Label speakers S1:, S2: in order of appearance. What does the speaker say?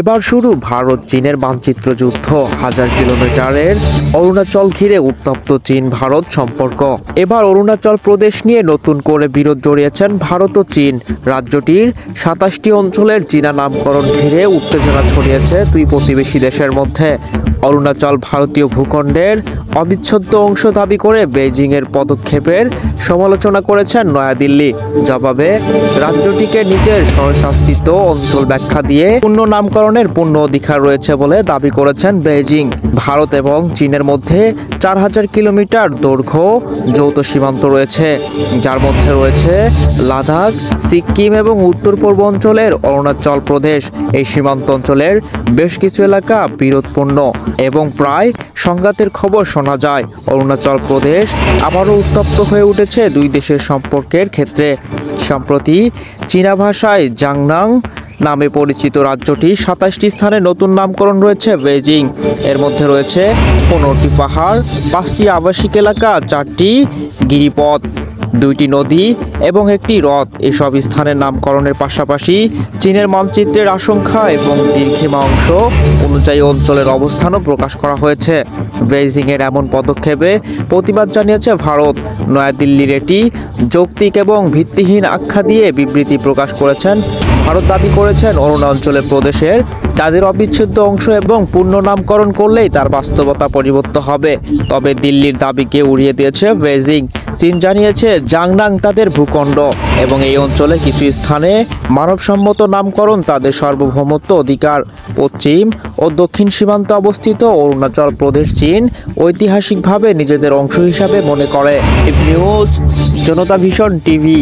S1: এবার শুরু ভারত চীনের মানচিত্র যুদ্ধ। হাজার কিলোমিটারের অরুণাচল ঘিরে উত্তপ্ত চীন ভারত সম্পর্ক। এবার অরুণাচল প্রদেশ নিয়ে নতুন করে বিরোধ জড়িয়েছেন ভারত ও চীন। রাজ্যটির ২৭টি অঞ্চলের চীনা নামকরণ ঘিরে উত্তেজনা ছড়িয়েছে দুই প্রতিবেশী দেশের মধ্যে। অরুণাচল ভারতীয় ভূখণ্ডের অবিচ্ছেদ্য অংশ দাবি করে বেইজিংয়ের পদক্ষেপের সমালোচনা করেছেন নয়াদিল্লি। জবাবে রাজ্যটিকে নিজের স্বশাসিত অঞ্চল ব্যাখ্যা দিয়ে পূর্ণ নামকরণের পূর্ণ অধিকার রয়েছে বলে দাবি করেছেন বেইজিং। ভারত এবং চীনের মধ্যে ৪,০০০ কিলোমিটার দৈর্ঘ্য যৌথ সীমান্ত রয়েছে, যার মধ্যে রয়েছে লাদাখ, সিক্কিম এবং উত্তর পূর্ব অঞ্চলের অরুণাচল প্রদেশ। এই সীমান্ত অঞ্চলের বেশ কিছু এলাকা বিরোধপূর্ণ এবং প্রায় সংঘাতের খবর শোনা যায়। অরুণাচল প্রদেশ আবারও উত্তপ্ত হয়ে উঠেছে দুই দেশের সম্পর্কের ক্ষেত্রে। সম্প্রতি চীনা ভাষায় জাংনাং নামে পরিচিত রাজ্যটি ২৭টি স্থানে নতুন নামকরণ রয়েছে বেইজিং। এর মধ্যে রয়েছে ১৫টি পাহাড়, ৫টি আবাসিক এলাকা, ৪টি গিরিপথ, ২টি নদী এবং একটি হ্রদ। এসব স্থানের নামকরণের পাশাপাশি চীনের মানচিত্রের আশঙ্কা এবং দীর্ঘিমা অংশ অনুযায়ী অঞ্চলের অবস্থানও প্রকাশ করা হয়েছে। বেইজিংয়ের এমন পদক্ষেপে প্রতিবাদ জানিয়েছে ভারত। নয়াদিল্লির এটি যৌক্তিক এবং ভিত্তিহীন আখ্যা দিয়ে বিবৃতি প্রকাশ করেছেন। ভারত দাবি করেছেন অরুণাচল প্রদেশের তাদের অবিচ্ছেদ্য অংশ এবং পূর্ণ নামকরণ করলেই তার বাস্তবতা পরিবর্তন হবে। তবে দিল্লির দাবিকে উড়িয়ে দিয়েছে বেইজিং। চীন জানিয়েছে জাংনাং তাদের ভূখণ্ড এবং এই অঞ্চলে কিছু স্থানে মানবসম্মত নামকরণ তাদের সার্বভৌমত্ব অধিকার। পশ্চিম ও দক্ষিণ সীমান্তে অবস্থিত অরুণাচল প্রদেশ চীন ঐতিহাসিকভাবে নিজেদের অংশ হিসাবে মনে করে। নিউজ জনতা ভিশন টিভি।